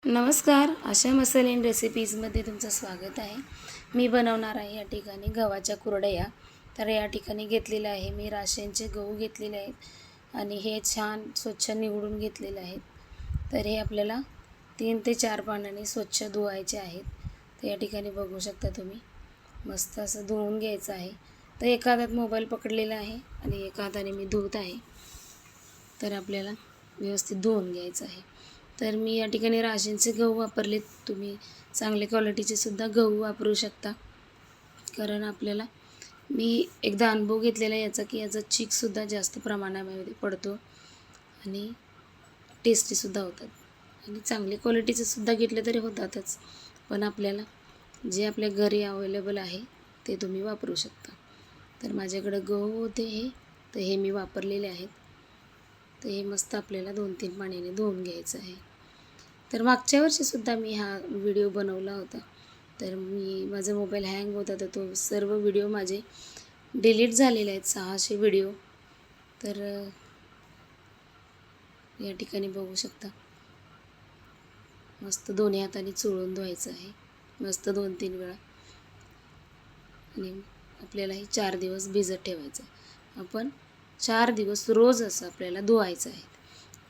नमस्कार. आशा मसाले अँड रेसिपीजमध्ये तुमचं स्वागत आहे. मी बनवणार आहे या ठिकाणी गव्हाच्या कुरडया. तर या ठिकाणी घेतलेलं आहे मी राशनचे गहू घेतलेले आहेत आणि हे छान स्वच्छ निवडून घेतलेले आहेत. तर हे आपल्याला 3 ते 4 पाण्याने स्वच्छ धुवायचे आहेत. तर या ठिकाणी बघू शकता तुम्ही मस्त असं धुवून घ्यायचं आहे. तर एका हातात मोबाईल पकडलेला आहे आणि एका हाताने मी धुवत आहे. तर आपल्याला व्यवस्थित धुवून घ्यायचं आहे. तर मी या ठिकाणी राशनचे गहू वापरले. तुम्ही चांगल्या क्वालिटीचे सुद्धा गहू वापरू शकता. कारण आपल्याला मी एकदा अनुभव घेतलेला याचा की याचा चीकसुद्धा जास्त प्रमाणामध्ये पडतो आणि टेस्टीसुद्धा होतात आणि चांगले क्वालिटीचे सुद्धा घेतले तरी होतातच. पण आपल्याला जे आपल्या घरी अवेलेबल आहे ते तुम्ही वापरू शकता. तर माझ्याकडे गहू होते तर हे मी वापरलेले आहेत. तर हे मस्त आपल्याला 2-3 पाण्याने धुवून घ्यायचं आहे. तर मागच्या वर्षीसुद्धा मी हा व्हिडिओ बनवला होता. तर माझा मोबाईल हँग होता तर तो सर्व व्हिडिओ माझे डिलीट झालेले आहेत, 600 व्हिडिओ. तर या ठिकाणी बघू शकता मस्त दोन्ही हाताने चोळून धुवायचं आहे, मस्त 2-3 वेळा. आणि आपल्याला हे 4 दिवस भिजत ठेवायचं आहे. आपण 4 दिवस रोज असं आपल्याला धुवायचं आहे.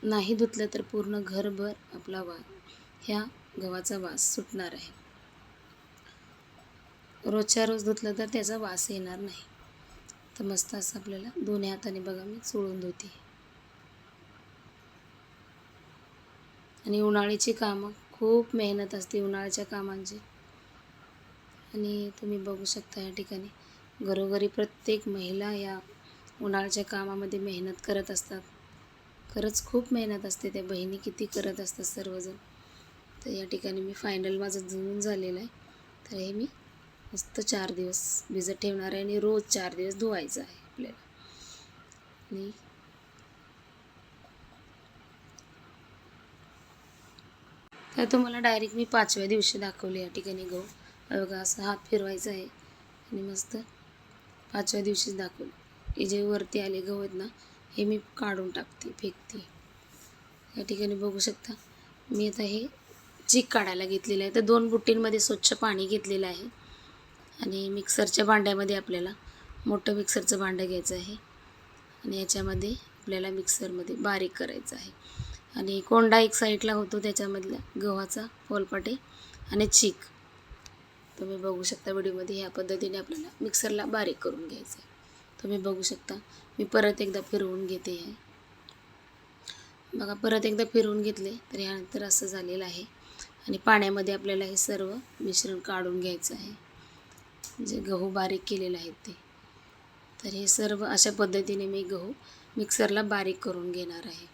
नाही धुतलं तर पूर्ण घरभर आपला ह्या गव्हाचा वास सुटणार आहे. रोजच्या रोज धुतलं तर त्याचा वास येणार नाही. तर मस्त असं आपल्याला दोन्ही हाताने बघा मी चोळून धुते. आणि उन्हाळ्याची कामं खूप मेहनत असते उन्हाळ्याच्या कामांची. आणि तुम्ही बघू शकता या ठिकाणी घरोघरी प्रत्येक महिला या उन्हाळ्याच्या कामामध्ये मेहनत करत असतात. खरंच खूप मेहनत असते. त्या बहिणी किती करत असतात सर्वजण. तर या ठिकाणी मी फायनल माझं धुवून झालेलं आहे. तर हे मी मस्त 4 दिवस भिजत ठेवणार आहे आणि रोज 4 दिवस धुवायचं आहे आपल्याला. आणि तर तुम्हाला डायरेक्ट मी 5व्या दिवशी दाखवले. या ठिकाणी गहू बघा असं हात फिरवायचा आहे आणि मस्त 5व्या दिवशीच दाखवलं. हे जे वरती आले गहू आहेत ना हे मी काढून टाकते, फेकते. या ठिकाणी बघू शकता मी आता हे चीक काढायला घेतलेलं आहे. तर 2 बुट्टींमध्ये स्वच्छ पाणी घेतलेलं आहे आणि मिक्सरच्या भांड्यामध्ये आपल्याला मोठं मिक्सरचं भांडं घ्यायचं आहे आणि याच्यामध्ये आपल्याला मिक्सरमध्ये बारीक करायचं आहे. आणि कोंडा एक साईडला होतो त्याच्यामधला गव्हाचा फोलपाटे आणि चीक तुम्ही बघू शकता व्हिडिओमध्ये. ह्या पद्धतीने आपल्याला मिक्सरला बारीक करून घ्यायचं आहे. तुम्ही बघू शकता मी परत एकदा फिरवून घेते आहे. बघा परत एकदा फिरवून घेतले तर यानंतर असं झालेलं आहे. आणि पाण्यामध्ये आपल्याला हे सर्व मिश्रण काढून घ्यायचं आहे जे गहू बारीक केलेले आहेत ते. तर हे सर्व अशा पद्धतीने मी गहू मिक्सरला बारीक करून घेणार आहे.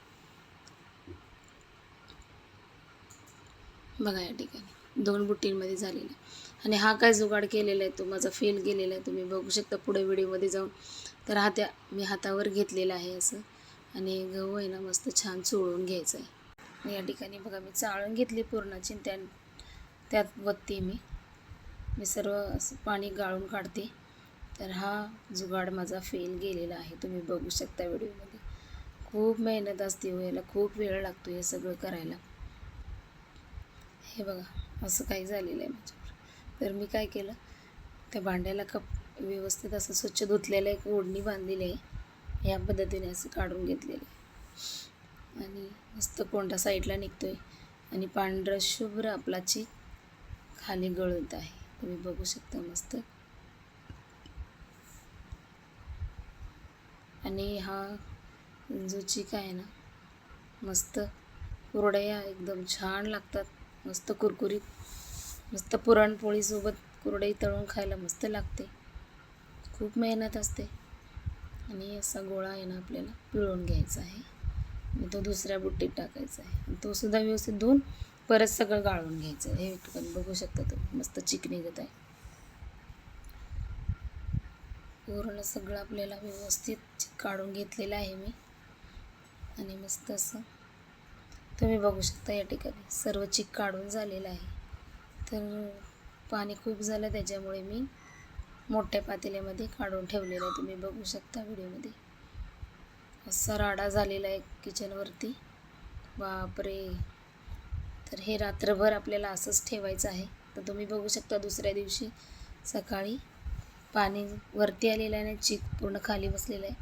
बघा या ठिकाणी 2 बुट्टींमध्ये झालेला आहे. आणि हा काय जुगाड केलेला आहे तो माझा फेल गेलेला आहे. तुम्ही बघू शकता पुढे व्हिडिओमध्ये जाऊन. तर मी हातावर घेतलेला आहे असं आणि गहू आहे ना मस्त छान चोळून घ्यायचं आहे. या ठिकाणी बघा मी चाळून घेतली पूर्णाची. त्यात वत्ती मी सर्व असं पाणी गाळून काढते. तर हा जुगाड माझा फेल गेलेला आहे. तुम्ही बघू शकता व्हिडिओमध्ये. खूप मेहनत असते हो याला, खूप वेळ लागतो हे सगळं करायला. हे बघा असं काही झालेलं आहे माझ्यावर. तर मी काय केलं त्या भांड्याला व्यवस्थित असं स्वच्छ धुतलेलं एक ओढणी बांधलेली आहे. या पद्धतीने असं काढून घेतलेलं आहे आणि मस्त कोंडा साईडला निघतो आहे आणि पांढरं शुभ्र आपला चीक खाली गळत आहे. तुम्ही बघू शकता मस्त. आणि हा जो चीक आहे ना मस्त कुरडया एकदम छान लागतात, मस्त कुरकुरीत. मस्त पुरणपोळीसोबत कुरडई तळून खायला मस्त लागते. खूप मेहनत असते. आणि असा गोळा आहे ना आपल्याला पिळून घ्यायचा आहे आणि तो दुसऱ्या बुट्टीत टाकायचा आहे आणि तो सुद्धा व्यवस्थित धुवून परत सगळं गाळून घ्यायचं आहे. हे ठिकाणी बघू शकता तुम्ही मस्त चीक निघत आहे. पूर्ण सगळं आपल्याला व्यवस्थित काढून घेतलेलं आहे मी आणि मस्त असं तुम्ही बघू शकता या ठिकाणी सर्व चीक काढून झालेलं आहे. तर पाणी खूप झालं त्याच्यामुळे मी मोठ्या पातेल्यामध्ये काढून ठेवलेलं आहे. तुम्ही बघू शकता व्हिडिओमध्ये. असा राडा झालेला आहे किचनवरती, बापरे. तर हे रात्रभर आपल्याला असंच ठेवायचं आहे. तर तुम्ही बघू शकता दुसऱ्या दिवशी सकाळी पाणी वरती आलेलं आहे आणि चीक पूर्ण खाली बसलेलं आहे.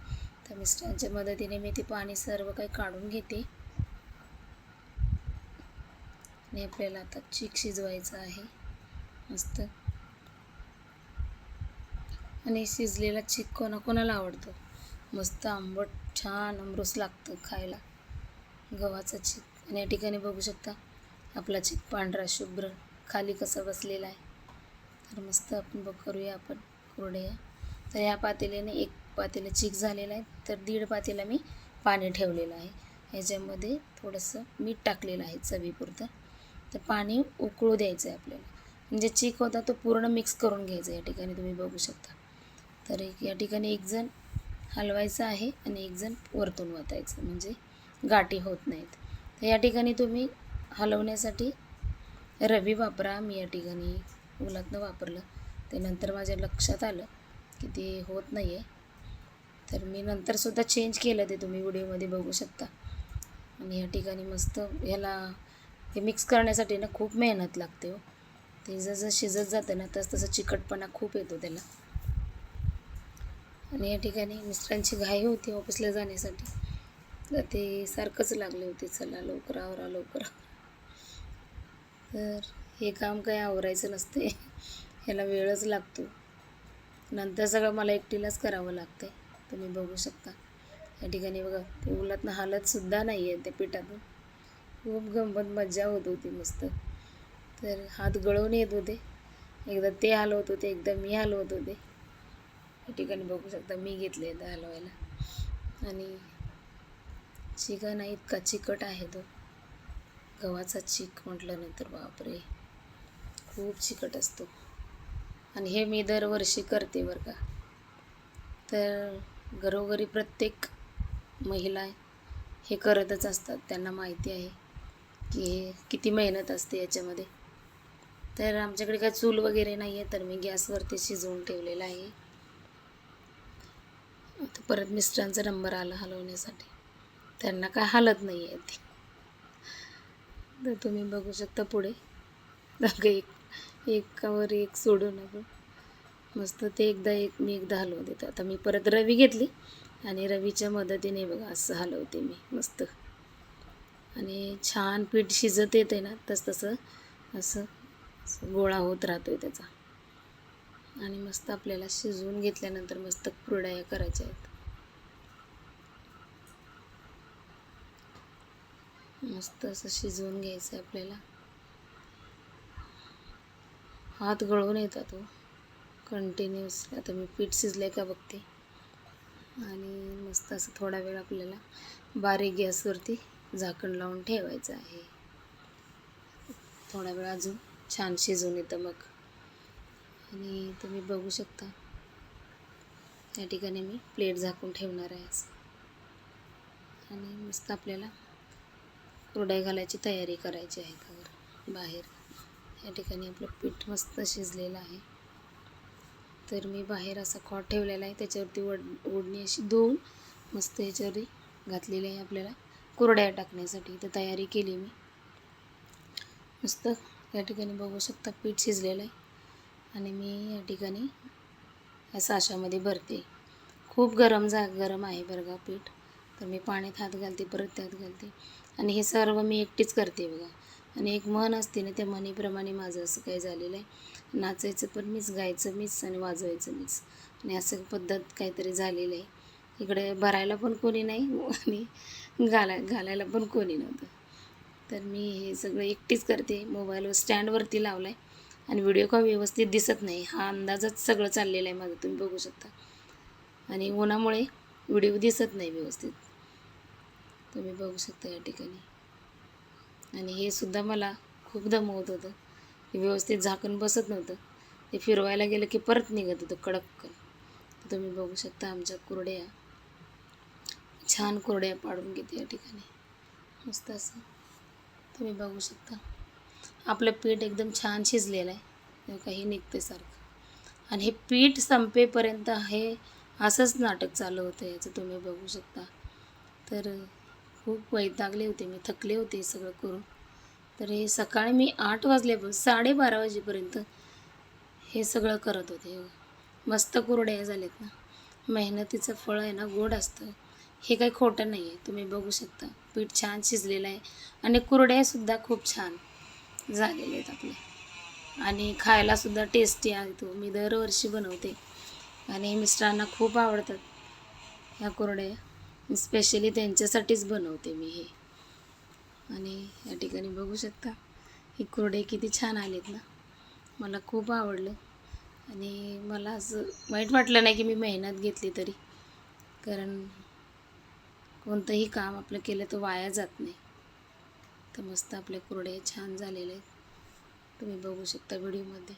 तर मिस्टरांच्या मदतीने मी ते पाणी सर्व काही काढून घेते आणि आपल्याला आता चीक शिजवायचं आहे मस्त. आणि शिजलेला चीक कोणाकोणाला आवडतो, मस्त आंबट छान आमरस लागतं खायला गव्हाचा चीक. आणि या ठिकाणी बघू शकता आपला चीक पांढरा शुभ्र खाली कसा बसलेला आहे. तर मस्त आपण करूया आपण कुरडया. तर ह्या पातेल्याने एक पातेलं चीक झालेलं आहे, तर 1.5 पातेला मी पाणी ठेवलेलं आहे. ह्याच्यामध्ये थोडंसं मीठ टाकलेलं आहे चवीपुरतं. तर पाणी उकळू द्यायचं आहे आपल्याला, म्हणजे चीक होता तो पूर्ण मिक्स करून घ्यायचा. या ठिकाणी तुम्ही बघू शकता. तर या ठिकाणी एक जण हलवायचं आहे आणि एक जण वरतून वतायचं, म्हणजे गाठी होत नाहीत. तर या ठिकाणी तुम्ही हलवण्यासाठी रवी वापरा. मी या ठिकाणी उलातनं वापरलं, ते नंतर माझ्या लक्षात आलं की ते होत नाही आहे. तर मी नंतरसुद्धा चेंज केलं, ते तुम्ही व्हिडिओमध्ये बघू शकता. आणि या ठिकाणी मस्त ह्याला हे मिक्स करण्यासाठी ना खूप मेहनत लागते हो. ते जसं शिजत जातं ना तसं चिकटपणा खूप येतो त्याला. आणि या ठिकाणी मिस्टरांची घाई होती ऑफिसला जाण्यासाठी, तर ते सारखंच लागले होते, चला लवकर आवरा लवकर. तर हे काम काही आवरायचं नसते, ह्याला वेळच लागतो. नंतर सगळं मला एकटीलाच करावं लागतं. तुम्ही बघू शकता या ठिकाणी बघा, ते उलटनं हालतसुद्धा नाही आहे त्या पिठातून. खूप गंमत मजा होत होती मस्त. तर हात गळून येत होते, एकदा ते हलवत होते, एकदा मी हलवत होते. या ठिकाणी बघू शकता मी घेतले आहे हलवायला. आणि चिकन इतका चिकट आहे तो, गव्हाचा चीक म्हटल्यानंतर बापरे खूप चिकट असतो. आणि हे मी दरवर्षी करते बरं का. तर घरोघरी प्रत्येक महिला हे करतच असतात, त्यांना माहिती आहे की हे किती मेहनत असते याच्यामध्ये. तर आमच्याकडे काय चूल वगैरे नाही आहे, तर मी गॅसवरती शिजवून ठेवलेलं आहे. आता परत मिस्टरांचा नंबर आला हलवण्यासाठी, त्यांना काय हालत नाही आहे ते. तर तुम्ही बघू शकता पुढे एकावर एक सोडून आपण मस्त ते मी एकदा हलवून देते. आता मी परत रवी घेतली आणि रवीच्या मदतीने बघा असं हलवते मी मस्त. आणि छान पीठ शिजत येते ना तसं असं गोळा होत राहतोय त्याचा. आणि मस्त आपल्याला शिजवून घेतल्यानंतर मस्त कुरडया करायच्या आहेत. मस्त असं शिजवून घ्यायचं आहे आपल्याला. हात गळून येतात हो कंटिन्युअसली. आता मी पीठ शिजलं आहे का बघते. आणि मस्त असं थोडा वेळ आपल्याला बारीक गॅसवरती झाकण लावून ठेवायचं आहे. थोडा वेळ अजून छान शिजून येतं मग. आणि तुम्ही बघू शकता या ठिकाणी मी प्लेट झाकून ठेवणार आहे असं. आणि मस्त आपल्याला कुरडया घालायची तयारी करायची आहे बाहेर. या ठिकाणी आपलं पीठ मस्त शिजलेलं आहे. तर मी बाहेर असा खॉट ठेवलेला आहे, त्याच्यावरती ओढणी अशी धुवून मस्त ह्याच्यावरती घातलेली आहे आपल्याला कुरडया टाकण्यासाठी. तर तयारी केली मी मस्त. या ठिकाणी बघू शकता पीठ शिजलेलं आहे आणि मी या ठिकाणी या साच्यामध्ये भरते. खूप गरम आहे बरं का पीठ. तर मी पाण्यात हात घालते, परत त्यात घालते आणि हे सर्व मी एकटीच करते बघा. आणि एक म्हण असते ना, त्या म्हणीप्रमाणे माझं असं काही झालेलं आहे. नाचायचं पण मीच, गायचं मीच आणि वाजवायचं मीच, आणि असं पद्धत काहीतरी झालेलं आहे. इकडे भरायला पण कोणी नाही आणि घालायला पण कोणी नव्हतं. तर मी हे सगळं एकटीच करते. मोबाईलवर स्टँडवरती लावला आहे आणि व्हिडिओ का व्यवस्थित दिसत नाही हा अंदाजच सगळं चाललेलं आहे माझं, तुम्ही बघू शकता. आणि उन्हामुळे व्हिडिओ दिसत नाही व्यवस्थित, तुम्ही बघू शकता या ठिकाणी. आणि हे सुद्धा मला खूप दमवत होतं, की व्यवस्थित झाकण बसत नव्हतं. ते फिरवायला गेलं की परत निघत होतं कडक. तर तुम्ही बघू शकता आमच्या कुरडया छान कुरडया पाडून घेते या ठिकाणी मस्त असं. तुम्ही बघू शकता आपलं पीठ एकदम छान शिजलेलं आहे, काही निघते सारखं. आणि हे पीठ संपेपर्यंत हे असंच नाटक चालू होतं याचं, तुम्ही बघू शकता. तर खूप वैतागले होते मी, थकले होते सगळं करून. तर हे सकाळी मी 8 वाजल्यापासून 12:30 वाजेपर्यंत हे सगळं करत होते. मस्त कुरडया झाल्यात ना. मेहनतीचं फळ आहे ना, गोड असतं. हे काही खोटं नाही आहे. तुम्ही बघू शकता पीठ छान शिजलेलं आहे आणि कुरडयासुद्धा खूप छान झालेले आहेत आपले आणि खायलासुद्धा टेस्टी आहे. तो मी दरवर्षी बनवते आणि मिस्टरांना खूप आवडतात ह्या कुरडया. स्पेशली त्यांच्यासाठीच बनवते मी हे. आणि या ठिकाणी बघू शकता ही कुरडे किती छान आलेत ना. मला खूप आवडलं आणि मला असं वाईट वाटलं नाही की मी मेहनत घेतली तरी, कारण कोणतंही काम आपलं केलं तर वाया जात नाही. तर मस्त आपल्या कुरडे छान झालेले आहेत. तुम्ही बघू शकता व्हिडिओमध्ये.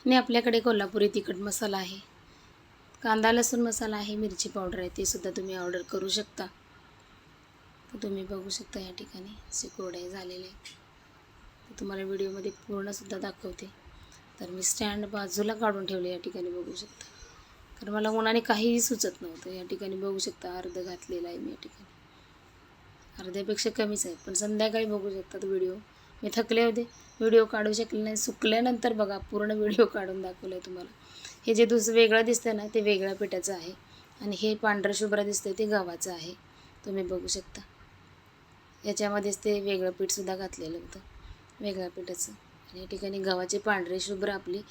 आणि आपल्याकडे कोल्हापुरी तिखट मसाला आहे, कांदा लसूण मसाला आहे, मिरची पावडर आहे, ते सुद्धा तुम्ही ऑर्डर करू शकता. तर तुम्ही बघू शकता या ठिकाणी असे कुरडे झालेले आहेत. तर तुम्हाला व्हिडिओमध्ये पूर्णसुद्धा दाखवते. तर मी स्टँड बाजूला काढून ठेवले या ठिकाणी बघू शकता, कारण मला उन्हाने काहीही सुचत नव्हतं. या ठिकाणी बघू शकता अर्ध घातलेला आहे मी या ठिकाणी, अर्ध्यापेक्षा कमीच आहे. पण संध्याकाळी बघू शकता तो व्हिडिओ मी थकले होते, व्हिडिओ काढू शकले नाही. सुकल्यानंतर बघा पूर्ण व्हिडिओ काढून दाखवलं आहे तुम्हाला. हे जे वेगळं दिसतं ना, ते वेगळ्या पिठाचं आहे आणि हे पांढरं शुभ्र दिसतं ते गव्हाचं आहे. तुम्ही बघू शकता याच्यामध्येच ते वेगळं पीठसुद्धा घातलेलं होतं, वेगळ्या पिठाचं. आणि या ठिकाणी गव्हाचे पांढरे शुभ्र आपली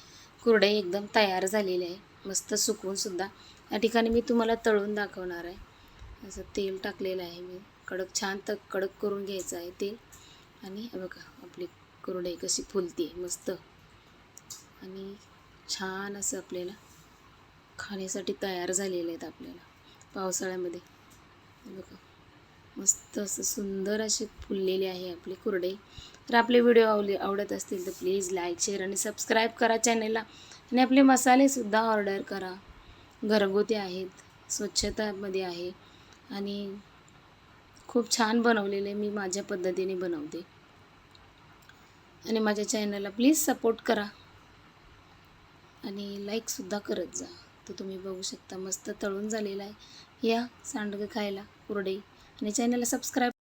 कुरडई एकदम तयार झालेली आहे, मस्त सुकवूनसुद्धा. या ठिकाणी मी तुम्हाला तळून दाखवणार आहे. असं तेल टाकलेलं आहे मी, कडक छान कडक करून घ्यायचं आहे तेल. आणि हे बघा आपली कुरडई कशी फुलते मस्त आणि छान असं आपल्याला खाण्यासाठी तयार झालेले आहेत आपल्याला पावसाळ्यामध्ये. बघा मस्त असं सुंदर अशी फुललेली आहे आपली कुरडई. तर आपले व्हिडिओ आवडत असतील तर प्लीज लाईक शेअर आणि सबस्क्राईब करा चॅनलला. आणि आपले मसालेसुद्धा ऑर्डर करा, घरगुती आहेत, स्वच्छतामध्ये आहे आणि खूप छान बनवलेले मी माझ्या पद्धतीने बनवते. आणि माझ्या चॅनलला प्लीज सपोर्ट करा आणि लाईकसुद्धा करत जा. तर तुम्ही बघू शकता मस्त तळून झालेला आहे. या सांडगं खायला कुरडई आणि चॅनलला सबस्क्राईब